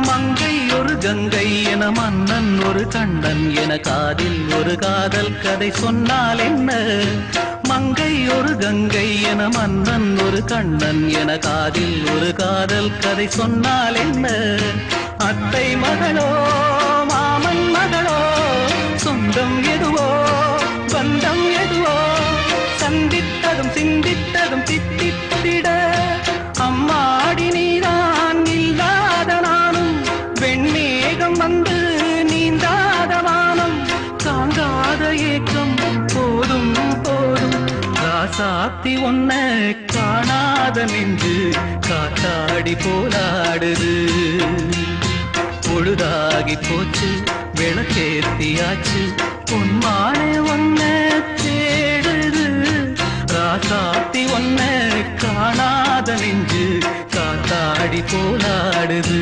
மங்கை ஒரு கங்கை என மன்னன் ஒரு கண்ணன் என காதில் ஒரு காதல் கதை சொன்னால் என்ன? மங்கை ஒரு கங்கை என மன்னன் ஒரு கண்ணன் என காதில் ஒரு காதல் கதை சொன்னால் என்ன? அத்தை மகளோ மாமன் மகளோ சொந்தம் எதுவோ பந்தம் எதுவோ சந்தித்ததும் சிந்தித்ததும் தித்தித்திட அம்மாடி நீதான் இல்லாத நானும் வெண்மேகம் வந்து நீந்தாத வானம் தாங்காத ஏக்கம் போதும் போதும் ராசாத்தி ஒன்ன காணாத நெஞ்சு காத்தாடி போலாடுது. பொழுதாகி போச்சு விளக்கேத்தியாச்சு பொன்மானே ஒன்ன தேடுது. ராசாத்தி ஒன்ன காணாத நெஞ்சு காத்தாடி போலாடுது.